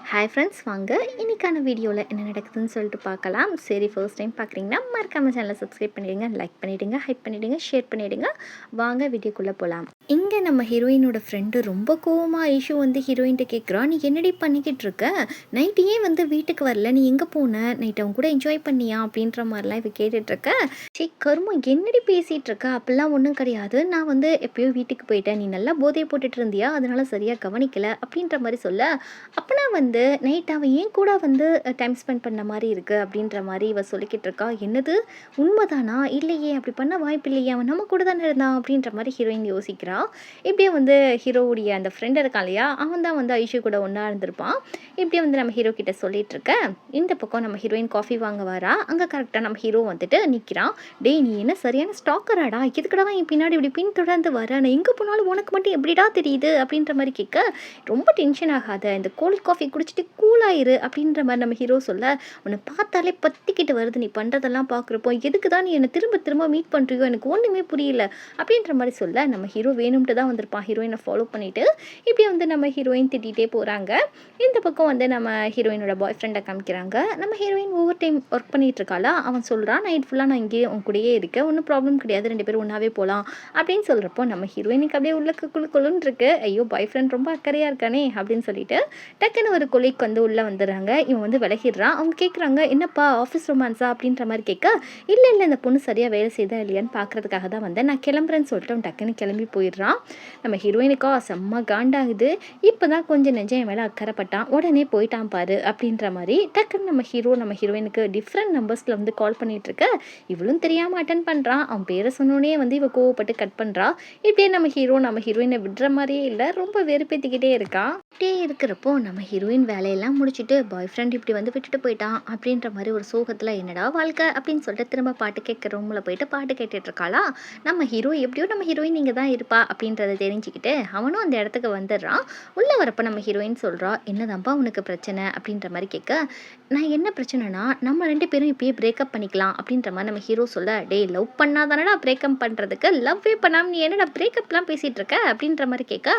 Hi friends, வாங்க இன்றைக்கான வீடியோவில் என்ன நடக்குதுன்னு சொல்லிட்டு பார்க்கலாம். சரி, ஃபர்ஸ்ட் டைம் பார்க்குறீங்கன்னா மறக்காம சேனலை சப்ஸ்கிரைப் பண்ணிவிடுங்க, லைக் பண்ணிவிடுங்க, ஹைப் பண்ணிவிடுங்க, ஷேர் பண்ணிவிடுங்க. வாங்க வீடியோக்குள்ளே போகலாம். இங்கே நம்ம ஹீரோயினோட ஃப்ரெண்டு ரொம்ப கோவமாக ஐஷு வந்து ஹீரோயின்ட்ட கேட்குறா, நீ என்னடி பண்ணிக்கிட்டு இருக்க, நைட்டு ஏன் வந்து வீட்டுக்கு வரல, நீ எங்கே போன, நைட்டு அவங்க கூட என்ஜாய் பண்ணியா அப்படின்ற மாதிரிலாம் இவ கேட்டுட்ருக்க. சரி கருமம், என்னடி பேசிகிட்டு இருக்க, அப்படிலாம் ஒன்றும் கிடையாது, நான் வந்து எப்போயோ வீட்டுக்கு போயிட்டேன், நீ நல்லா போதையை போட்டுட்டு இருந்தியா, அதனால சரியாக கவனிக்கலை அப்படின்ற மாதிரி சொல்ல, அப்போனா வந்து நைட் அவன் ஏன் கூட வந்து டைம் ஸ்பெண்ட் பண்ண மாதிரி இருக்குது அப்படின்ற மாதிரி இவ சொல்லிக்கிட்டு இருக்கா. என்னது, உண்மைதானா, இல்லையே, அப்படி பண்ண வாய்ப்பு இல்லையே, அவன் நம்ம கூட தானே இருந்தான் அப்படின்ற மாதிரி ஹீரோயின் யோசிக்கிறா. இப்படியே வந்து ஹீரோவுடைய அந்த ஃப்ரெண்ட் இருக்கான் இல்லையா, அவன் தான் வந்து ஐஷு கூட ஒன்றா இருந்திருப்பான். இப்படியே வந்து நம்ம ஹீரோ கிட்ட சொல்லிட்டு இருக்க, இந்த பக்கம் நம்ம ஹீரோயின் காஃபி வாங்க வரா. அங்கே கரெக்டாக நம்ம ஹீரோ வந்துட்டு நிற்கிறான். டேய், நீ என்ன சரியான ஸ்டாக்கராடா, இதுக்கடா என் பின்னாடி இப்படி பின்தொடர்ந்து வர, நான் எங்கே போனாலும் உனக்கு மட்டும் எப்படிடா தெரியுது அப்படின்ற மாதிரி கேட்க, ரொம்ப டென்ஷன் ஆகாத, இந்த கோல்ட் காஃபி குடிச்சிட்டு கூலாயிரு அப்படின்ற மாதிரி நம்ம ஹீரோ சொல்ல, உன்னை பார்த்தாலே பத்திக்கிட்டு வருது, நீ பண்ணுறதெல்லாம் பார்க்குறப்போ எதுக்கு தான் நீ என்னை திரும்ப திரும்ப மீட் பண்ணுறியோ, எனக்கு ஒன்றுமே புரியல அப்படின்ற மாதிரி சொல்ல, நம்ம ஹீரோ வேணும்ட்டு தான் வந்திருப்பான் ஹீரோயினை ஃபாலோ பண்ணிவிட்டு. இப்படி வந்து நம்ம ஹீரோயின் திட்டிகிட்டே போகிறாங்க. இந்த பக்கம் வந்து நம்ம ஹீரோயினோட பாய் ஃப்ரெண்டை காமிக்கிறாங்க. நம்ம ஹீரோயின் ஓவர் டைம் ஒர்க் பண்ணிகிட்டு இருக்காளா, அவன் சொல்கிறான், நைட் ஃபுல்லாக நான் இங்கேயே உன் கூடயே இருக்கேன், ஒன்றும் ப்ராப்ளம் கிடையாது, 2 பேரும் ஒன்றாவே போகலாம் அப்படின்னு சொல்கிறப்போ நம்ம ஹீரோயினுக்கு அப்படியே உள்ளக்கு குழுன்னு இருக்கு. ஐயோ, பாய் ஃப்ரெண்ட் ரொம்ப அக்கறையாக இருக்கானே அப்படின்னு சொல்லிட்டு டக்குன்னு ஒரு கொலைக்கு வந்து உள்ளே வந்துடுறாங்க. இவன் வந்து விலகிடுறான். அவங்க கேட்குறாங்க, என்னப்பா ஆஃபீஸ் ரொமான்ஸா அப்படின்ற மாதிரி கேட்க, இல்லை இந்த பொண்ணு சரியாக வேலை செய்தா இல்லையான்னு பார்க்குறதுக்காக தான் வந்தேன், நான் கிளம்புறேன்னு சொல்லிட்டு அவன் டக்குன்னு கிளம்பி போயிடுறான். நம்ம ஹீரோயினுக்கா செம்ம காண்டாகுது. இப்போ தான் கொஞ்சம் நெஞ்சம் என் மேலே அக்கறைப்பட்டான், உடனே போயிட்டான் பாரு அப்படின்ற மாதிரி டக்குன்னு நம்ம ஹீரோயினுக்கு டிஃப்ரெண்ட் நம்பர்ஸில் வந்து கால் பண்ணிகிட்டு இருக்க, இவளும் தெரியாமல் அட்டன் பண்ணுறான். அவன் பேரை சொன்னோன்னே வந்து இவ கோவப்பட்டு கட் பண்ணுறா. இப்படியே நம்ம ஹீரோயினை விடுற மாதிரியே இல்லை, ரொம்ப வெறுப்பேற்றிக்கிட்டே இருக்கான். இப்படியே இருக்கிறப்போ நம்ம ஹீரோயின் வேலையெல்லாம் முடிச்சுட்டு பாய் ஃப்ரெண்ட் இப்படி வந்து விட்டுட்டு போயிட்டான் அப்படின்ற மாதிரி ஒரு சோகத்தில் என்னடா வாழ்க்கை அப்படின்னு சொல்லிட்டு திரும்ப பாட்டு கேட்குற ரூமில் போயிட்டு பாட்டு கேட்டுட்டு இருக்காளா. நம்ம ஹீரோ எப்படியோ நம்ம ஹீரோயின் இங்கே தான் இருப்பா அப்படின்றத தெரிஞ்சுக்கிட்டு அவனும் அந்த இடத்துக்கு வந்துடுறான். உள்ளே வரப்போ நம்ம ஹீரோயின் சொல்கிறா, என்னதான்ப்பா உனக்கு பிரச்சனை அப்படின்ற மாதிரி கேட்க, நான் என்ன பிரச்சனைனா, நம்ம 2 பேரும் இப்பயே பிரேக்கப் பண்ணிக்கலாம் அப்படின்ற மாதிரி நம்ம ஹீரோ சொல்ல, டே லவ் பண்ணாதானடா பிரேக்கப் பண்ணுறதுக்கு, லவ்வே பண்ணாமல் நீ என்னடா பிரேக்கப்லாம் பேசிகிட்டு இருக்க அப்படின்ற மாதிரி கேட்க,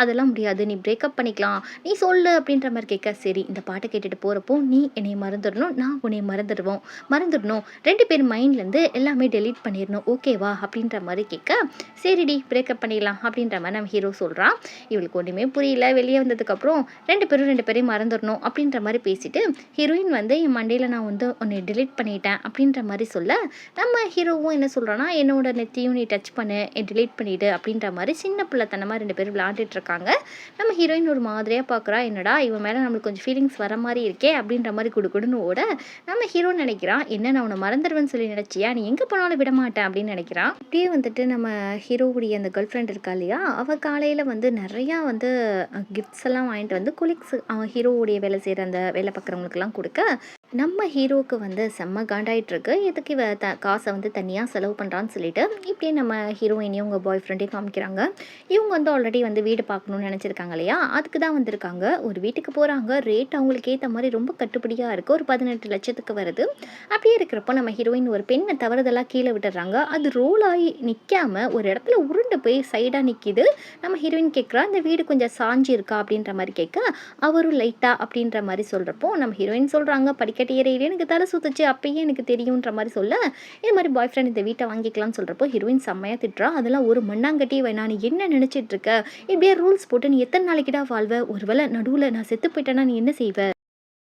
அதெல்லாம் முடியாது, நீ பிரேக்கப் பண்ணிக்கலாம், நீ சொல்லு அப்படின்ற மாதிரி கேட்க, சரி இந்த பாட்டை கேட்டுட்டு போகிறப்போ நீ என்னை மறந்துடணும், நான் உன்னை மறந்துடணும், 2 பேர் மைண்ட்லேருந்து எல்லாமே டெலீட் பண்ணிடணும், ஓகேவா அப்படின்ற மாதிரி கேட்க, சரிடி பிரேக்கப் பண்ணிடலாம் அப்படின்ற மாதிரி நம்ம ஹீரோ சொல்கிறான். இவளுக்கு ஒன்றுமே புரியல. வெளியே வந்ததுக்கப்புறம் 2 பேரையும் மறந்துடணும் அப்படின்ற மாதிரி பேசிட்டு ஹீரோயின் வந்து என் மண்டையில் நான் வந்து உன்னை டெலீட் பண்ணிட்டேன் அப்படின்ற மாதிரி சொல்ல, நம்ம ஹீரோவும் என்ன சொல்கிறான்னா, என்னோட நெத்தியும் நீ டச் பண்ணு, டெலீட் பண்ணிவிடு அப்படின்ற மாதிரி சின்ன பிள்ளைத்தனமாக 2 பேரும் விளையாண்டுட்டு இருக்காங்க. நம்ம ஹீரோயின் ஒரு மாதிரியாக பார்க்குறா, என்னடா இவன் மேலே நம்மளுக்கு கொஞ்சம் ஃபீலிங்ஸ் வர மாதிரி இருக்கே அப்படின்ற மாதிரி குடுக்குடுன்னு ஓட, நம்ம ஹீரோ நினைக்கிறான், என்ன நான் உன்னை மறந்துடுவேன்னு சொல்லி நினச்சியா, நீ எங்கே போனாலும் விட மாட்டேன் அப்படின்னு நினைக்கிறான். இப்படியே வந்துட்டு நம்ம ஹீரோவுடைய அந்த கேர்ள் ஃப்ரெண்ட் இருக்கா இல்லையா, அவள் காலையில் வந்து நிறையா வந்து கிஃப்ட்ஸ் எல்லாம் வாங்கிட்டு வந்து கொலிக்ஸ், அவன் ஹீரோவுடைய வேலை செய்கிற அந்த வேலை பார்க்குறவங்களுக்குலாம் கொடுக்க, நம்ம ஹீரோவுக்கு வந்து செம்ம காண்டாயிட்ருக்கு. எதுக்கு இவ காசை வந்து தனியாக செலவு பண்ணுறான்னு சொல்லிட்டு இப்படியே நம்ம ஹீரோயினையும் உங்கள் பாய் ஃப்ரெண்டையும் காமிக்கிறாங்க. இவங்க வந்து ஆல்ரெடி வந்து வீடு பார்க்கணுன்னு நினச்சிருக்காங்க இல்லையா, அதுக்கு தான் வந்திருக்காங்க. ஒரு வீட்டுக்கு போகிறாங்க. ரேட் அவங்களுக்கு ஏற்ற மாதிரி ரொம்ப கட்டுப்படியாக இருக்குது. ஒரு 18 லட்சத்துக்கு வருது. அப்படியே இருக்கிறப்போ நம்ம ஹீரோயின் ஒரு பெண்ணை தவறுதலாக கீழே விட்டுறாங்க. அது ரோல் ஆகி நிற்காம ஒரு இடத்துல உருண்டு போய் சைடாக நிற்கிது. நம்ம ஹீரோயின் கேட்குறா, இந்த வீடு கொஞ்சம் சாஞ்சி இருக்கா அப்படின்ற மாதிரி கேட்க, அவரும் லைட்டாக அப்படின்ற மாதிரி சொல்கிறப்போ நம்ம ஹீரோயின் சொல்கிறாங்க, படிக்கட்டு ஏறையிலே எனக்கு தலை சுத்துச்சு, அப்பயே எனக்கு தெரியுன்ற மாதிரி சொல்ல, இது மாதிரி பாய் ஃப்ரெண்ட் இந்த வீட்டை வாங்கிக்கலாம்னு சொல்கிறப்போ ஹீரோயின் செம்மையாக திட்டுறா, அதெல்லாம் ஒரு மண்ணாங்கட்டியே வேணா, நீ என்ன நினச்சிட்டு இருக்க, இப்படியே ரூல்ஸ் போட்டு நீ எத்தனை நாளைக்கிடா வாழ்வ, ஒருவேளை நடுவில் நான் செத்து போயிட்டேன்னா நீ என்ன செய்வ,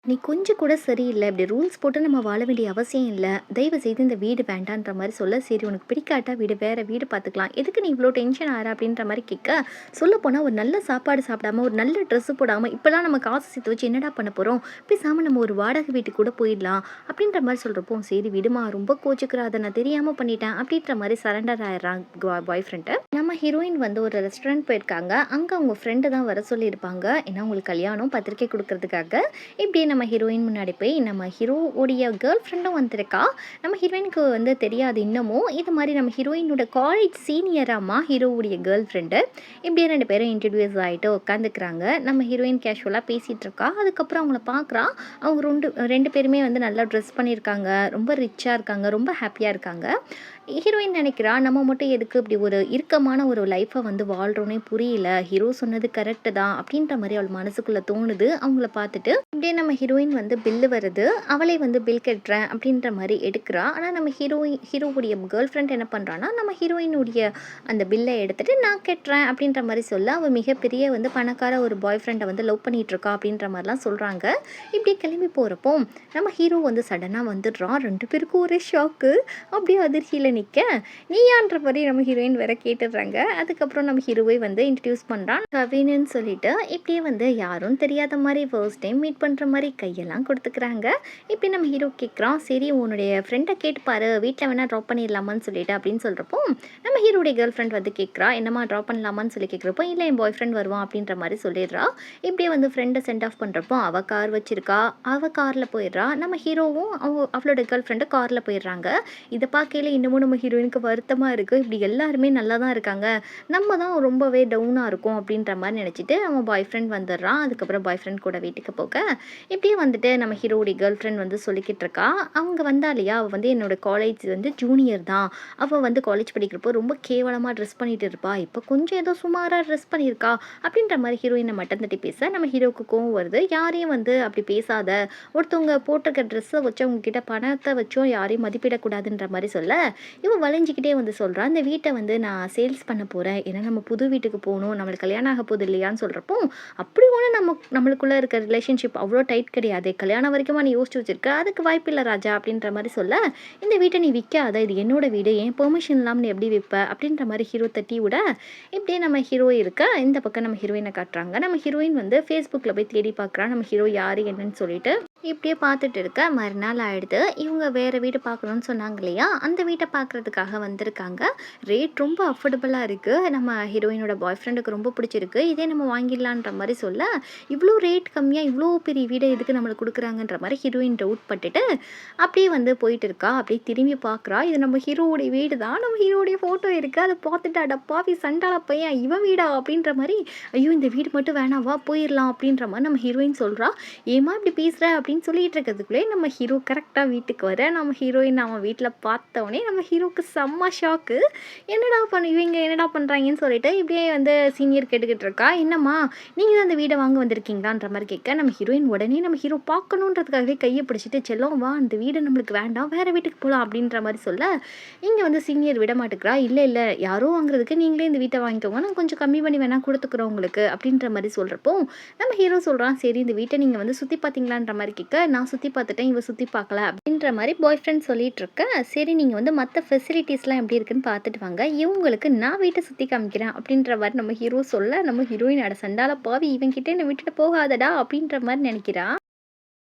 நீ கொஞ்சம் கூட சரியில்லை, இப்படி ரூல்ஸ் போட்டு நம்ம வாழ வேண்டிய அவசியம் இல்லை, தயவு செய்து இந்த வீடு வேண்டான்ற மாதிரி சொல்ல, சரி உனக்கு பிடிக்காட்டா வீடு வேறு வீடு பார்த்துக்கலாம், எதுக்கு நீ இவ்வளோ டென்ஷன் ஆகிற அப்படின்ற மாதிரி கேட்க, சொல்லப்போனால் ஒரு நல்ல சாப்பாடு சாப்பிடாம ஒரு நல்ல ட்ரெஸ்ஸு போடாமல் இப்போலாம் நம்ம காசு சேர்த்து வச்சு என்னடா பண்ண போகிறோம், பேசாமல் நம்ம ஒரு வாடகை வீட்டுக்கு கூட போயிடலாம் அப்படின்ற மாதிரி சொல்கிறப்போ, சரி விடுமா, ரொம்ப கோச்சுக்கிறா, அதை நான் தெரியாமல் பண்ணிட்டேன் அப்படின்ற மாதிரி சரண்டர் ஆயிடுறான் பாய் ஃப்ரெண்டு. நம்ம ஹீரோயின் வந்து ஒரு ரெஸ்டாரண்ட் போயிருக்காங்க. அங்கே அவங்க ஃப்ரெண்டு தான் வர சொல்லியிருப்பாங்க, ஏன்னா அவங்களுக்கு கல்யாணம் பத்திரிக்கை கொடுக்கறதுக்காக. இப்படியே நம்ம நம்ம ஹீரோயின் முன்னாடி போய் நம்ம ஹீரோவுடைய கேர்ள் ஃப்ரெண்டும் வந்திருக்கா. நம்ம ஹீரோயினுக்கு வந்து தெரியாது இன்னமும். இது மாதிரி நம்ம ஹீரோயினோட காலேஜ் சீனியராமா ஹீரோவுடைய கேர்ள் ஃப்ரெண்டு. இப்படியே 2 பேரும் இன்ட்ரடியூஸ் ஆகிட்டு உட்காந்துக்கிறாங்க. நம்ம ஹீரோயின் கேஷுவலாக பேசிகிட்டு இருக்கா. அதுக்கப்புறம் அவங்கள பார்க்குறா. அவங்க 2 பேருமே வந்து நல்லா ட்ரெஸ் பண்ணியிருக்காங்க. ரொம்ப ரிச்சாக இருக்காங்க. ரொம்ப ஹாப்பியாக இருக்காங்க. ஹீரோயின் நினைக்கிறா, நம்ம மட்டும் எதுக்கு இப்படி ஒரு இறுக்கமான ஒரு லைஃப்பை வந்து வாழ்கிறோன்னே புரியல. ஹீரோ சொன்னது கரெக்டு தான் அப்படின்ற மாதிரி அவள் மனசுக்குள்ளே தோணுது. அவங்கள பார்த்துட்டு இப்படியே நம்ம ஹீரோயின் வந்து பில்லு வருது. அவளே வந்து பில் கட்டுறேன் அப்படின்ற மாதிரி எடுக்கிறா. ஆனால் நம்ம ஹீரோவுடைய கேர்ள் ஃப்ரெண்ட் என்ன பண்ணுறான்னா, நம்ம ஹீரோயினுடைய அந்த பில்லை எடுத்துகிட்டு நான் கட்டுறேன் அப்படின்ற மாதிரி சொல்ல, அவள் மிகப்பெரிய வந்து பணக்கார ஒரு பாய் ஃப்ரெண்டை வந்து லவ் பண்ணிகிட்டு இருக்கா அப்படின்ற மாதிரிலாம் சொல்கிறாங்க. இப்படி கிளம்பி போகிறப்போ நம்ம ஹீரோ வந்து சடனாக வந்துடுறான். 2 பேருக்கும் ஒரே ஷாக்கு. அப்படியே அதிர்ச்சியில் நிற்க நீயான்ற மாதிரி நம்ம ஹீரோயின் வேற கேட்டுடுறாங்க. அதுக்கப்புறம் நம்ம ஹீரோவை வந்து இன்ட்ரடியூஸ் பண்ணுறான் கவின்னு சொல்லிட்டு. இப்படியே வந்து யாரும் தெரியாத மாதிரி ஃபர்ஸ்ட் டைம் மீட் பண்ணுற மாதிரி கையெல்லாம் கொடுத்துக்கிறாங்க. இப்படி நம்ம ஹீரோ கேட்குறான், சரி உன்னுடைய ஃப்ரெண்டை கேட்டுப்பாரு, வீட்டில் வேணால் ட்ராப் பண்ணிடலாமான்னு சொல்லிட்டு அப்படின்னு சொல்கிறப்போ நம்ம ஹீரோடைய கேர்ள் ஃப்ரெண்ட் வந்து கேட்குறா, என்னம்மா ட்ராப் பண்ணலாமான்னு சொல்லி கேட்குறப்போ இல்லை என் பாய் ஃப்ரெண்ட் வருவான் அப்படின்ற மாதிரி சொல்லிடுறா. இப்படியே வந்து ஃப்ரெண்டை சென்ட் ஆஃப் பண்ணுறப்போ அவள் கார் வச்சிருக்கா. அவள் காரில் போயிடுறா. நம்ம ஹீரோவும் அவளோட கேர்ள் ஃப்ரெண்டு காரில் போயிடுறாங்க. இதை பார்க்கையில இன்னமும் நம்ம ஹீரோயினுக்கு வருத்தமாக இருக்குது. இப்படி எல்லாருமே நல்லா தான் இருக்காங்க, நம்ம தான் ரொம்பவே டவுனாக இருக்கும் அப்படின்ற மாதிரி நினச்சிட்டு அவன் பாய் ஃப்ரெண்ட் வந்துடுறான். அதுக்கப்புறம் பாய் ஃப்ரெண்ட் கூட வீட்டுக்கு போக இப்படியே வந்துட்டு நம்ம ஹீரோடைய கேர்ள் ஃப்ரெண்ட் வந்து சொல்லிக்கிட்டு இருக்கா. அவங்க வந்தா இல்லையா, அவள் வந்து என்னோட காலேஜ் வந்து ஜூனியர் தான். அவள் வந்து காலேஜ் படிக்கிறப்போ ரொம்ப கேவலமாக ட்ரெஸ் பண்ணிட்டு இருப்பா. இப்போ கொஞ்சம் ஏதோ சுமாராக ட்ரெஸ் பண்ணியிருக்கா அப்படின்ற மாதிரி ஹீரோயினை மட்டும் தட்டி பேச நம்ம ஹீரோவுக்கு கோவம் வருது. யாரையும் வந்து அப்படி பேசாத, ஒருத்தவங்க போட்டிருக்க ட்ரெஸ்ஸை வச்சு அவங்க கிட்ட பணத்தை வச்சும் யாரையும் மதிப்பிடக்கூடாதுன்ற மாதிரி சொல்ல இவன் வளைஞ்சிக்கிட்டே வந்து சொல்கிறான், இந்த வீட்டை வந்து நான் சேல்ஸ் பண்ண போகிறேன், ஏன்னா நம்ம புது வீட்டுக்கு போகணும், நம்மளுக்கு கல்யாணம் ஆக போகுது இல்லையான்னு சொல்கிறப்போ அப்படி ஒன்று நம்மளுக்குள்ளே இருக்க ரிலேஷன்ஷிப் அவ்வளோ டைட் கிடையாது, கல்யாணம் வரைக்குமா நீ யோசிச்சு வச்சிருக்க, அதுக்கு வாய்ப்பு இல்லை ராஜா அப்படின்ற மாதிரி சொல்ல, இந்த வீட்டை நீ விற்காத, இது என்னோட வீடு, ஏன் பெர்மிஷன் இல்லாமல் நீ எப்படி விற்ப அப்படின்ற மாதிரி ஹீரோ தட்டி விட இப்படியே நம்ம ஹீரோ இருக்க இந்த பக்கம் நம்ம ஹீரோயினை காட்டுறாங்க. நம்ம ஹீரோயின் வந்து ஃபேஸ்புக்கில் போய் தேடி பார்க்குறான் நம்ம ஹீரோ யார் என்னன்னு சொல்லிட்டு. இப்படியே பார்த்துட்டு இருக்க மறுநாள் ஆகிடுது. இவங்க வேறு வீடு பார்க்கணுன்னு சொன்னாங்க இல்லையா, அந்த வீட்டை பார்க்குறதுக்காக வந்திருக்காங்க. ரேட் ரொம்ப அஃபோர்டபுளாக இருக்குது. நம்ம ஹீரோயினோட பாய் ஃப்ரெண்டுக்கு ரொம்ப பிடிச்சிருக்கு. இதே நம்ம வாங்கிடலான்ற மாதிரி சொல்ல, இவ்வளோ ரேட் கம்மியாக இவ்வளோ பெரிய வீடை எதுக்கு நம்மளுக்கு கொடுக்குறாங்கன்ற மாதிரி ஹீரோயின் டவுட் பட்டுட்டு அப்படியே வந்து போயிட்டு இருக்கா. அப்படியே திரும்பி பார்க்குறா, இது நம்ம ஹீரோவுடைய வீடு தான், நம்ம ஹீரோடைய ஃபோட்டோ இருக்குது. அதை பார்த்துட்டு அடப்பாவி சண்டால பையன் இவன் வீடா அப்படின்ற மாதிரி, ஐயோ இந்த வீடு மட்டும் வேணாவா போயிடலாம் அப்படின்ற மாதிரி நம்ம ஹீரோயின் சொல்கிறா. ஏமா இப்படி பேசுகிற அப்படின்னு சொல்லிட்டு இருக்கிறதுக்குள்ளே நம்ம ஹீரோ கரெக்டாக வீட்டுக்கு வர நம்ம ஹீரோயின் அவன் வீட்டில் பார்த்தவொடனே நம்ம ஹீரோக்கு செம்ம ஷாக்கு. இவங்க என்னடா பண்ணுறாங்கன்னு சொல்லிட்டு இப்படியே வந்து சீனியர் கேட்டுக்கிட்டு இருக்கா. என்னம்மா நீங்கள் தான் அந்த வீடை வாங்க வந்திருக்கீங்களான்ற மாதிரி கேட்க நம்ம ஹீரோயின் உடனே நம்ம ஹீரோ பார்க்கணுன்றதுக்காகவே கையை பிடிச்சிட்டு செல்லம் வா அந்த வீடு நம்மளுக்கு வேண்டாம், வேறு வீட்டுக்கு போகலாம் அப்படின்ற மாதிரி சொல்ல இங்கே வந்து சீனியர் விட மாட்டேங்கிறா. இல்லை யாரோ வாங்குறதுக்கு நீங்களே இந்த வீட்டை வாங்கிக்கோங்க, நான் கொஞ்சம் கம்மி பண்ணி வேணால் கொடுத்துக்குறோம் உங்களுக்கு அப்படின்ற மாதிரி சொல்கிறப்போ நம்ம ஹீரோ சொல்கிறான், சரி இந்த வீட்டை நீங்கள் வந்து சுற்றி பார்த்தீங்களான்ற மாதிரி கேட்க, நான் சுற்றி பார்த்துட்டேன் இவ சுற்றி பார்க்கல அப்படின்ற மாதிரி பாய் ஃப்ரெண்ட் சொல்லிட்டு இருக்க. சரி நீங்கள் வந்து மற்ற ஃபெசிலிட்டிஸ்லாம் எப்படி இருக்குன்னு பார்த்துட்டு வாங்க, இவங்களுக்கு நான் வீட்டை சுற்றி காமிக்கிறேன் அப்படின்ற மாதிரி நம்ம ஹீரோ சொல்ல நம்ம ஹீரோயின் அட சண்டால பாவி இவங்கிட்ட என்னை விட்டுட்டு போகாதடா அப்படின்ற மாதிரி நினைக்கிறா.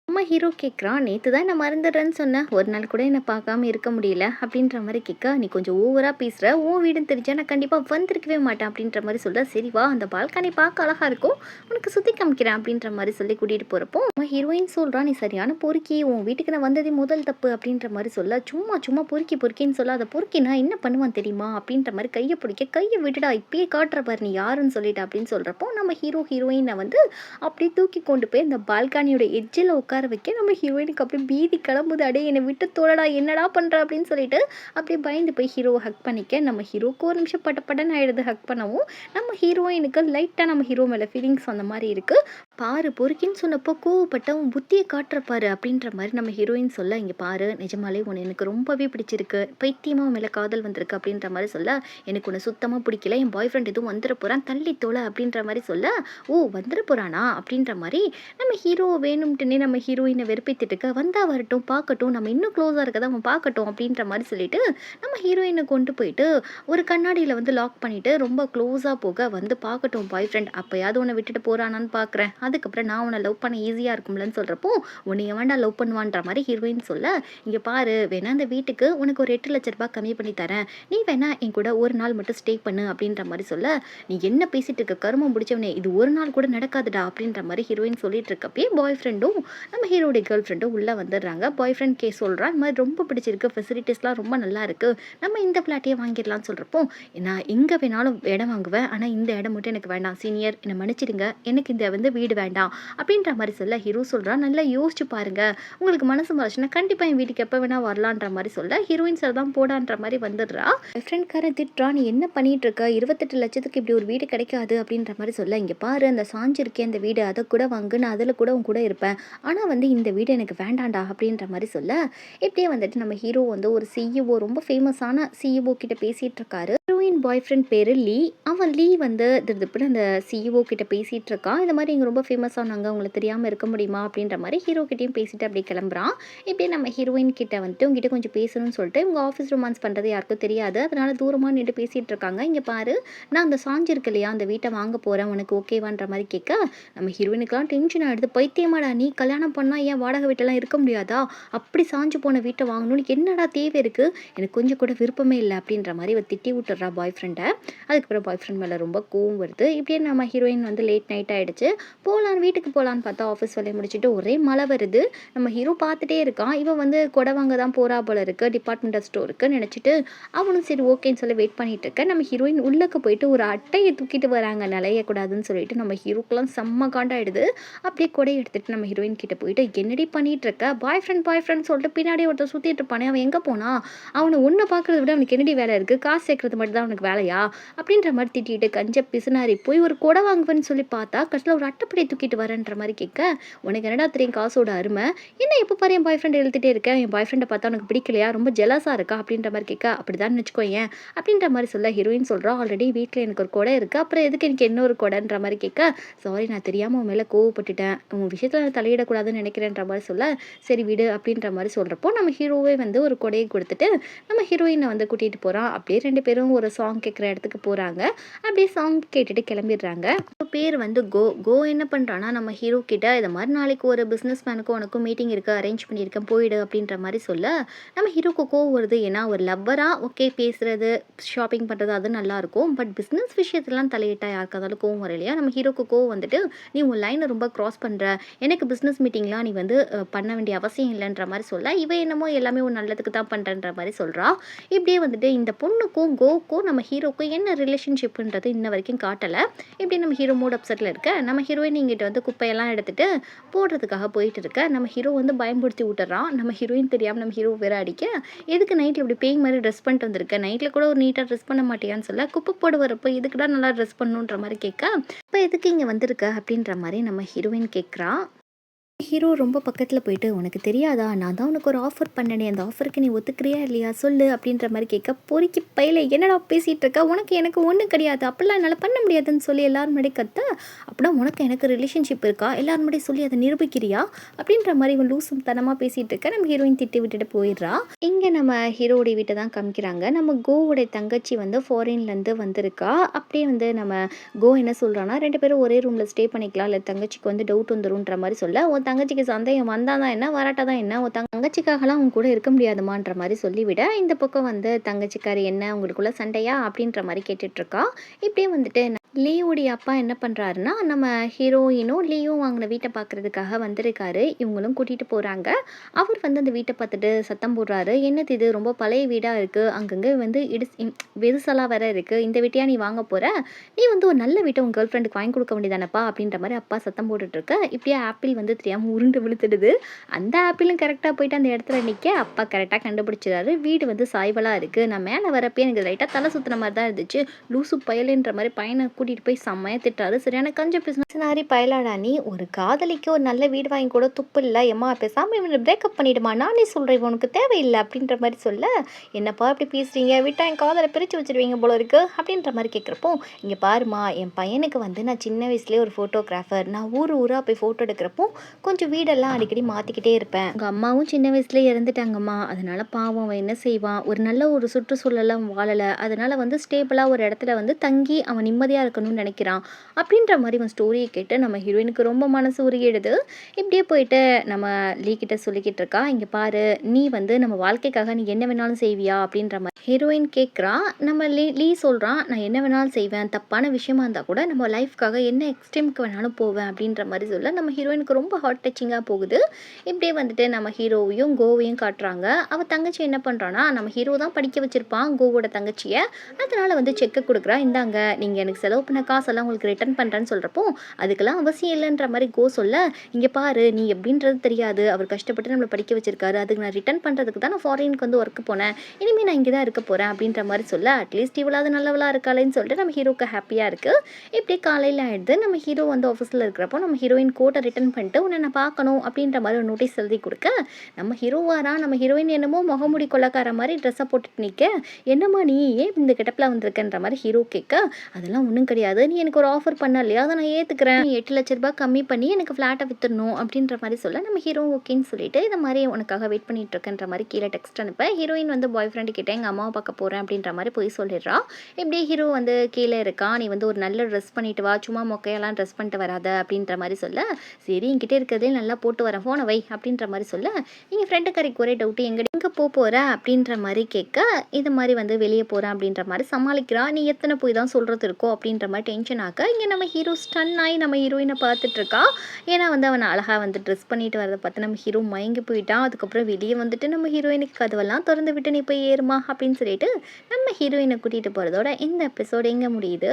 நம்ம ஹீரோ கேட்குறான், நேற்று தான் நான் மறந்துடுறேன்னு சொன்னேன், ஒரு நாள் கூட என்னை பார்க்காம இருக்க முடியல அப்படின்ற மாதிரி கேட்க, நீ கொஞ்சம் ஓவராக பேசுகிற, உன் வீடுன்னு தெரிஞ்சா நான் கண்டிப்பாக வந்திருக்கவே மாட்டேன் அப்படின்ற மாதிரி சொல்ல, சரி வா அந்த பால்கனி பார்க்க அழகாக இருக்கும், உனக்கு சுற்றி காமிக்கிறேன் அப்படின்ற மாதிரி சொல்லி கூட்டிகிட்டு போகிறப்போ நம்ம ஹீரோயின் சொல்கிறான், நீ சரியான பொறுக்கி, உன் வீட்டுக்கு நான் வந்ததே முதல் தப்பு அப்படின்ற மாதிரி சொல்ல, சும்மா பொறுக்கின்னு சொல்ல, அதை பொறுக்கி நான் என்ன பண்ணுவான் தெரியுமா அப்படின்ற மாதிரி கையை பிடிக்க, கையை விட்டுடா இப்பயே காட்டுற பாரு நீ யாருன்னு சொல்லிட்டு அப்படின்னு சொல்கிறப்போ நம்ம ஹீரோயினை வந்து அப்படியே தூக்கி கொண்டு போய் இந்த பால்கனியோட எட்ஜில் உட்கார வைக்க நம்ம ஹீரோயினுக்கு அப்படியே பீதி கிளம்புது. அடே என்னை விட்டு தோழடா என்னடா பண்ணுற அப்படின்னு சொல்லிட்டு அப்படியே பயந்து போய் ஹீரோவை ஹக் பண்ணிக்க நம்ம ஹீரோக்கு ஒரு நிமிஷம் பட்டப்படன்னு ஆகிடுது. ஹக் பண்ணவும் நம்ம ஹீரோயினுக்கு லைட்டாக நம்ம ஹீரோ மேலே ஃபீலிங்ஸ் அந்த மாதிரி இருக்குது. பாரு பொறுக்கின்னு சொன்னப்போ கோவப்பட்ட உன் புத்தியை காட்டுறப்பாரு அப்படின்ற மாதிரி நம்ம ஹீரோயின் சொல்ல, இங்கே பாரு நிஜமாலே உன்னை எனக்கு ரொம்பவே பிடிச்சிருக்கு, பைத்தியமாக மேலே காதல் வந்திருக்கு அப்படின்ற மாதிரி சொல்ல, எனக்கு உன்னை சுத்தமாக பிடிக்கல, என் பாய் ஃப்ரெண்ட் எதுவும் வந்துட போகிறான் தள்ளி தோலை அப்படின்ற மாதிரி சொல்ல, ஓ வந்துட போகிறானா அப்படின்ற மாதிரி நம்ம ஹீரோ வேணும்ட்டுனே நம்ம ஹீரோயினை வெறுப்பித்துட்டு வந்தா வரட்டும் பார்க்கட்டும், நம்ம இன்னும் க்ளோஸாக இருக்கதை அவன் பார்க்கட்டும் அப்படின்ற மாதிரி சொல்லிட்டு நம்ம ஹீரோயினை கொண்டு போயிட்டு ஒரு கண்ணாடியில் வந்து லாக் பண்ணிவிட்டு ரொம்ப க்ளோஸாக போக வந்து பார்க்கட்டும் பாய் ஃப்ரெண்ட் அப்போயாவது உன்னை விட்டுட்டு போகிறானான்னு பார்க்குறேன், அதுக்கப்புறம் நான் உன்னை லவ் பண்ண ஈஸியாக இருக்கும்லன்னு சொல்கிறப்போ உன்னை வேண்டாம் லவ் பண்ணுவான்ற மாதிரி ஹீரோயின் சொல்ல, இங்கே பாரு வேணா அந்த வீட்டுக்கு உனக்கு ஒரு 8,00,000 கம்மி பண்ணி தரேன், நீ வேணா என் கூட ஒரு நாள் மட்டும் ஸ்டே பண்ணு அப்படின்ற மாதிரி சொல்ல, நீ என்ன பேசிட்டு இருக்க கருமம் பிடிச்சவனே, இது ஒரு நாள் கூட நடக்காதுடா அப்படின்ற மாதிரி ஹீரோயின் சொல்லிட்டு இருக்கப்பயே பாய் ஃப்ரெண்டும் நம்ம ஹீரோடைய கேர்ள் ஃப்ரெண்டும் உள்ளே வந்துடுறாங்க. பாய் ஃப்ரெண்ட் சொல்கிறான், இந்த மாதிரி ரொம்ப பிடிச்சிருக்கு, ஃபெசிலிட்டிஸ்லாம் ரொம்ப நல்லா இருக்குது, நம்ம இந்த ஃப்ளாட்டையே வாங்கிடலாம்னு சொல்கிறப்போ, நான் எங்கே வேணாலும் இடம் வாங்குவேன், ஆனால் இந்த இடம் மட்டும் எனக்கு வேண்டாம் சீனியர், என்னை மன்னிச்சிடுங்க, எனக்கு இந்த வீடு வேண்டாம் அப்படின்ற மாதிரி சொல்ல ஹீரோ சொல்கிறான், நல்லா யோசிச்சு பாருங்க, உங்களுக்கு மனசு மறைச்சுன்னா கண்டிப்பாக என் வீட்டுக்கு எப்போ வேணா வரலான்ற மாதிரி சொல்ல ஹீரோயின் சார் தான் போடான்ற மாதிரி வந்துடுறா. ஃப்ரெண்ட்காரன் திட்டுறா, நீ என்ன பண்ணிட்டு இருக்க, 28 லட்சத்துக்கு இப்படி ஒரு வீடு கிடைக்காது அப்படின்ற மாதிரி சொல்ல, இங்கே பாரு அந்த சாஞ்சு இருக்கே அந்த வீடு, அதை கூட வாங்கு, நான் அதில் கூட உன் கூட இருப்பேன், ஆனால் இந்த வீடு எனக்கு வேண்டாண்டா அப்படின்ற மாதிரி சொல்ல, இப்படியே நம்ம ஹீரோ ஒரு சிஇஓ, ரொம்ப ஃபேமஸான சிஇஓ கிட்ட பேசிகிட்டு இருக்காரு. ஹீரோயின் பாய் ஃப்ரெண்ட் பேர் லீ. அவன் லீ திருப்புன்னு அந்த சிஇஓ கிட்ட பேசிகிட்டு இருக்கான். இந்த மாதிரி இங்கே ரொம்ப ஃபேமஸானாங்க, உங்களுக்கு தெரியாமல் இருக்க முடியுமா அப்படின்ற மாதிரி ஹீரோ கிட்டையும் பேசிட்டு அப்படியே கிளம்புறான். இப்படியே நம்ம ஹீரோயின் கிட்ட உங்ககிட்ட கொஞ்சம் பேசணும்னு சொல்லிட்டு இவங்க ஆஃபீஸ் ரொமான்ஸ் பண்ணுறது யாருக்கும் தெரியாது, அதனால தூரமாக நின்று பேசிகிட்டு இருக்காங்க. இங்கே பாரு, நான் அந்த சாஞ்சு இருக்கு இல்லையா, அந்த வீட்டை வாங்க போகிறேன், உனக்கு ஓகேவான்ற மாதிரி கேட்க நம்ம ஹீரோயினுக்கெலாம் டென்ஷன் ஆகிடுது. பைத்தியமாடா நீ, கல்யாணம் பண்ணால் ஏன் வாடகை வீட்டெல்லாம் இருக்க முடியாதா, அப்படி சாஞ்சு போன வீட்டை வாங்கணும்னு என்னடா தேவை இருக்குது, எனக்கு கொஞ்சம் கூட விருப்பமே இல்லை அப்படின்ற மாதிரி திட்டி விட்டுறா பாய் ஃப்ரெண்டை. அதுக்கப்புறம் பாய் ஃப்ரெண்ட் மேலே ரொம்ப கோவம் வருது. இப்படியே நம்ம ஹீரோயின் லேட் நைட் ஆகிடுச்சு, போகலான்னு வீட்டுக்கு போகலான்னு பார்த்தா ஆஃபீஸ் வேலையை முடிச்சுட்டு ஒரே மழை வருது. நம்ம ஹீரோ பார்த்துட்டே இருக்கான். இவன் கொடை வாங்க தான் போகிறா போல இருக்குது டிபார்ட்மெண்டல் ஸ்டோருக்கு நினச்சிட்டு அவனும் சரி ஓகேன்னு சொல்லி வெயிட் பண்ணிட்டு இருக்க. நம்ம ஹீரோயின் உள்ளக்கு போயிட்டு ஒரு அட்டையை தூக்கிட்டு வராங்க, நிலையக்கூடாதுன்னு சொல்லிட்டு நம்ம ஹீரோக்கெல்லாம் செம்ம காண்டாயிடுது. அப்படியே கொடையை எடுத்துகிட்டு நம்ம ஹீரோயின் கிட்ட போயிட்டு என்னடி பண்ணிட்டு இருக்க, பாய் ஃப்ரெண்ட் சொல்லிட்டு பின்னாடி ஒருத்தர் சுற்றிட்டு இருப்பானே, அவன் எங்கே போனா, அவனை ஒன்றை பார்க்குறத விட அவனுக்கு என்னடி வேலை இருக்குது, காசு சேர்க்கறது மட்டும் தான் அவனுக்கு வேலையா அப்படின்ற மாதிரி திட்டிட்டு கஞ்ச பிசுனாரி போய் ஒரு கொடை வாங்குவேன்னு சொல்லி பார்த்தா கடைசியில் ஒரு அட்டைப்படி தூக்கிட்டு வரேன்ற மாதிரி கேட்க, உனக்கு என்னடா தெரியும் காசோட அருமை, என்ன எப்போ பாரு என் பாய் ஃப்ரெண்ட் எழுதிட்டே இருக்கேன், என் பாய் ஃப்ரெண்டை பார்த்தா உனக்கு பிடிக்கலையா, ரொம்ப ஜெலஸாக இருக்கா அப்படின்ற மாதிரி கேட்க, அப்படிதான் வச்சுக்கோ ஏன் அப்படின்ற மாதிரி சொல்ல ஹீரோயின் சொல்கிறா, ஆல்ரெடி வீட்டில் எனக்கு ஒரு கொடை இருக்குது, அப்புறம் எதுக்கு எனக்கு இன்னொரு கொடைன்ற மாதிரி கேட்க, சாரி நான் தெரியாமல் உன் மேலே கோவப்பட்டுட்டேன், உன் விஷயத்தில் நான் தலையிடக்கூடாதுன்னு நினைக்கிறேன்ற மாதிரி சொல்ல, சரி விடு அப்படின்ற மாதிரி சொல்கிறப்போ நம்ம ஹீரோவே ஒரு கொடையை கொடுத்துட்டு நம்ம ஹீரோயினை கூட்டிகிட்டு போகிறான். அப்படியே ரெண்டு பேரும் ஒரு சாங் கேட்குற இடத்துக்கு போகிறாங்க. அப்படியே சாங் கேட்டுட்டு கிளம்பிடுறாங்க. பேர் கோ என்ன பண்ணுறான்னா நம்ம ஹீரோ கிட்ட இது மாதிரி நாளைக்கு ஒரு பிஸ்னஸ் மேனுக்கும் உனக்கும் மீட்டிங் இருக்குது, அரேஞ்ச் பண்ணியிருக்கேன் போயிடு அப்படின்ற மாதிரி சொல்ல நம்ம ஹீரோக்கு கோவம் வருது. ஏன்னா ஒரு லவ்வராக ஓகே பேசுகிறது ஷாப்பிங் பண்ணுறது அது நல்லாயிருக்கும், பட் பிஸ்னஸ் விஷயத்துலாம் தலையிட்டா யாருக்காக இருந்தாலும் கோவம் வரும் இல்லையா. நம்ம ஹீரோக்கு கோவம் நீ உன் லைனை ரொம்ப க்ராஸ் பண்ணுற, எனக்கு பிஸ்னஸ் மீட்டிங்லாம் நீ பண்ண வேண்டிய அவசியம் இல்லைன்ற மாதிரி சொல்ல, இவன் என்னமோ எல்லாமே ஒரு நல்லதுக்கு தான் பண்ணுறன்ற மாதிரி சொல்கிறா. இப்படியே இந்த பொண்ணுக்கும் கோக்கும் நம்ம ஹீரோக்கும் என்ன ரிலேஷன்ஷிப்ன்றது இன்ன வரைக்கும் காட்டலை. இப்படி நம்ம ஹீரோ மூட் அப்செட்டில் இருக்க, நம்ம ஹீரோயின் இங்கிட்ட குப்பையெல்லாம் எடுத்துகிட்டு போடுறதுக்காக போயிட்டு இருக்க, நம்ம ஹீரோ பயன்படுத்தி விட்டுறான். நம்ம ஹீரோயின் தெரியாமல் நம்ம ஹீரோ வேற அடிக்க, எதுக்கு நைட்டில் இப்படி பேய் மாதிரி ட்ரெஸ் பண்ணிட்டு வந்திருக்க, நைட்டில் கூட ஒரு நீட்டாக ட்ரெஸ் பண்ண மாட்டியான்னு சொல்ல, குப்பை போட வரப்போ இதுக்குடா நல்லா ட்ரெஸ் பண்ணணுன்ற மாதிரி கேட்க, இப்போ எதுக்கு இங்கே வந்திருக்க அப்படின்ற மாதிரி நம்ம ஹீரோயின் கேட்குறா. ஹீரோ ரொம்ப பக்கத்தில் போயிட்டு, உனக்கு தெரியாதா நான் தான் உனக்கு ஒரு ஆஃபர் பண்ணனே, அந்த ஆஃபருக்கு நீ ஒத்துக்கிறியா இல்லையா சொல்லு அப்படின்ற மாதிரி கேட்க, பொறுக்கி பையில என்னடா பேசிகிட்டு இருக்க, உனக்கு எனக்கு ஒன்றும் கிடையாது, அப்படிலாம் என்னால் பண்ண முடியாதுன்னு சொல்லி எல்லாரும் முன்னாடி கத்த, அப்படின்னா உனக்கு எனக்கு ரிலேஷன்ஷிப் இருக்கா, எல்லாரும் முன்னாடி சொல்லி அதை நிரூபிக்கிறியா அப்படின்ற மாதிரி இவன் லூசும் தனமாக பேசிகிட்டு இருக்க. நம்ம ஹீரோயின் திட்டி விட்டுட்டு போயிடுறா. இங்கே நம்ம ஹீரோடைய வீட்டை தான் காமிக்கிறாங்க. நம்ம கோவுடைய தங்கச்சி ஃபாரின்லேருந்து வந்திருக்கா. அப்படியே நம்ம கோ என்ன சொல்கிறான்னா, ரெண்டு பேரும் ஒரே ரூமில் ஸ்டே பண்ணிக்கலாம், இல்லை தங்கச்சிக்கு டவுட் வந்துருன்ற மாதிரி சொல்ல, தங்கச்சிக்கு சந்தேகம் வந்தாதான் என்ன வராட்டாதான் என்ன, உன் தங்கச்சிக்காகலாம் உன் கூட இருக்க முடியாதுமான்ற மாதிரி சொல்லிவிட, இந்த பக்கம் தங்கச்சிக்காரி என்ன உங்களுக்குள்ள சண்டையா அப்படின்ற மாதிரி கேட்டுட்டு இருக்கா. இப்படியே லீவுடைய அப்பா என்ன பண்ணுறாருன்னா, நம்ம ஹீரோயினும் லீவும் வாங்கின வீட்டை பார்க்குறதுக்காக வந்திருக்காரு. இவங்களும் கூட்டிகிட்டு போகிறாங்க. அவர் அந்த வீட்டை பார்த்துட்டு சத்தம் போடுறாரு, என்னது இது ரொம்ப பழைய வீடாக இருக்குது, அங்கங்கே வெறுசலாக வேற இருக்குது, இந்த வீட்டையா நீ வாங்க போகிற, நீ ஒரு நல்ல வீட்டை உங்கள் கேர்ள் ஃப்ரெண்டுக்கு வாங்கி கொடுக்க வேண்டியதானப்பா அப்படின்ற மாதிரி அப்பா சத்தம் போட்டுட்ருக்க. இப்படியே ஆப்பிள் தெரியாமல் உருண்டு விழுத்துடுது. அந்த ஆப்பிளும் கரெக்டாக போயிட்டு அந்த இடத்துல நிற்க, அப்பா கரெக்டாக கண்டுபிடிச்சிடாரு. வீடு சாய்வலாக இருக்குது. நான் மேலே வரப்பே எனக்கு லைட்டாக தலை சுற்றுன மாதிரி தான் இருந்துச்சு, லூசு பயலுன்ற மாதிரி பையனை கூட்டிகிட்டு போய் செம்மையாக திட்டாரு. சரியான கஞ்ச பிசினாரி பயலாடா நீ, ஒரு காதலிக்கு ஒரு நல்ல வீடு வாங்கி கூட துப்பு இல்லை, எம்மா பேசாமல் இவனை பிரேக்கப் பண்ணிடுமா, நானே சொல்கிறேன் இவனுக்கு தேவையில்லை அப்படின்ற மாதிரி சொல்ல, என்னப்பா அப்படி பேசுகிறீங்க, விட்டா என் காதலை பிரித்து வச்சுருவீங்க போல இருக்கு அப்படின்ற மாதிரி கேட்குறப்போ, இங்கே பாருமா என் பையனுக்கு நான் சின்ன வயசுலேயே ஒரு ஃபோட்டோகிராஃபர், நான் ஊராக போய் ஃபோட்டோ எடுக்கிறப்போ கொஞ்சம் வீடெல்லாம் அடிக்கடி மாற்றிக்கிட்டே இருப்பேன், உங்கள் அம்மாவும் சின்ன வயசுலேயே இறந்துட்டாங்கம்மா, அதனால் பாவம் அவன் என்ன செய்வான், ஒரு நல்ல ஒரு சுற்றுச்சூழலாம் வாழலை, அதனால் ஸ்டேபிளாக ஒரு இடத்துல தங்கி அவன் நிம்மதியாக இருக்கணும்னு நினைக்கிறான் அப்படின்ற மாதிரி இவன் ஸ்டோரியை கேட்டு நம்ம ஹீரோயினுக்கு ரொம்ப மனசு உருகிடுது. இப்படியே போயிட்டு நம்ம லீ கிட்ட சொல்லிக்கிட்டு இருக்கா, இங்கே பாரு நீ வந்து நம்ம வாழ்க்கைக்காக நீ என்ன வேணாலும் செய்வியா அப்படின்ற மாதிரி ஹீரோயின் கேட்குறா. நம்ம லீ சொல்கிறான், நான் என்ன வேணாலும் செய்வேன், தப்பான விஷயமா இருந்தால் கூட நம்ம லைஃப்க்காக என்ன எக்ஸ்ட்ரீமுக்கு வேணாலும் போவேன் அப்படின்ற மாதிரி சொல்ல நம்ம ஹீரோயினுக்கு ரொம்ப ஹார்ட் டச்சிங்காக போகுது. இப்படியே வந்துட்டு நம்ம ஹீரோவையும் கோவையும் காட்டுறாங்க. அவள் தங்கச்சி என்ன பண்ணுறான்னா, நம்ம ஹீரோ தான் படிக்க வச்சுருப்பான் கோவோட தங்கச்சியை, அதனால் வந்து செக்கை கொடுக்குறா, இந்தாங்க நீங்கள் எனக்கு செலவு பண்ண காசெல்லாம் உங்களுக்கு ரிட்டர்ன் பண்ணுறேன்னு சொல்கிறப்போ அதுக்கெல்லாம் அவசியம் இல்லைன்ற மாதிரி கோ சொல்ல, இங்கே பாரு நீ எப்படின்றது தெரியாது, அவர் கஷ்டப்பட்டு நம்மளை படிக்க வச்சிருக்காரு, அதுக்கு நான் ரிட்டர்ன் பண்ணுறதுக்கு தான் நான் ஃபாரினுக்கு வந்து ஒர்க்கு போனேன், இனிமேல் நான் இங்கே தான் இருக்க போகிறேன் அப்படின்ற மாதிரி சொல்ல, அட்லீஸ்ட் இவ்வளவு நல்லவளாக இருக்காளேன்னு சொல்லிட்டு நம்ம ஹீரோக்கு ஹாப்பியாக இருக்குது. இப்படி காலையில் ஆகிடுது. நம்ம ஹீரோ வந்து ஆஃபீஸில் இருக்கிறப்போ நம்ம ஹீரோயின் கோட்டை ரிட்டர்ன் பண்ணிட்டு உன்னை நான் பார்க்கணும் அப்படின்ற மாதிரி ஒரு நோட்டீஸ் எழுதி கொடுக்க, நம்ம ஹீரோவாரா நம்ம ஹீரோயின் என்னமோ முகமுடி கொள்ளக்கார மாதிரி ட்ரெஸ்ஸை போட்டுட்டு நிற்க, என்னம்மா நீ ஏன் இந்த கெட்டப்பில் வந்திருக்கன்ற மாதிரி ஹீரோ கேட்க, அதெல்லாம் ஒன்றும் கிடையாது, நீ எனக்கு ஒரு ஆஃபர் பண்ண இல்லையா, அதை நான் ஏற்றுக்கிறேன், 8,00,000 கம்மி பண்ணி எனக்கு ஃப்ளாட்டை வித்துடணும் அப்படின்ற மாதிரி சொல்ல நம்ம ஹீரோ ஓகேன்னு சொல்லிட்டு இந்த மாதிரி உனக்காக வெயிட் பண்ணிட்டு இருக்கேன்ற மாதிரி கீழே டெக்ஸ்ட் அனுப்ப, ஹீரோயின் வந்து பாய் ஃப்ரெண்டு கிட்டே எங்கள் அம்மாவை பார்க்க போகிறேன் அப்படின்ற மாதிரி போய் சொல்லிடுறா. இப்படியே ஹீரோ வந்து கீழே இருக்கா, நீ வந்து ஒரு நல்ல ட்ரெஸ் பண்ணிட்டு வா, சும்மா மொக்கையெல்லாம் ட்ரெஸ் பண்ணிட்டு வராத அப்படின்ற மாதிரி சொல்ல, சரி என்கிட்ட இருக்கிறதே நல்லா போட்டு வரேன் ஃபோனை வை அப்படின்ற மாதிரி சொல்ல, நீங்கள் ஃப்ரெண்டு கரைக்கு ஒரே டவுட்டு எங்கே போகிற அப்படின்ற மாதிரி கேட்க, இது மாதிரி வந்து வெளியே போகிறேன் அப்படின்ற மாதிரி சமாளிக்கிறா. நீ எத்தனை போய் தான் சொல்கிறது இருக்கோ அப்படின்ற மாதிரி டென்ஷன் ஆக, இங்கே நம்ம ஹீரோ ஸ்டன் ஆகி நம்ம ஹீரோயினை பார்த்துட்டு இருக்கா. ஏன்னா வந்து அவனை அழகாக வந்து ட்ரெஸ் பண்ணிட்டு வரதை பார்த்து நம்ம ஹீரோ மயங்கி போயிட்டான். அதுக்கப்புறம் வெளியே வந்துட்டு நம்ம ஹீரோயினுக்கு கதவெல்லாம் திறந்து விட்டு நீ போய் ஏறுமா அப்படின்னு சொல்லிட்டு நம்ம ஹீரோயினை கூட்டிகிட்டு போகிறதோட இந்த எபிசோடு எங்கே முடியுது.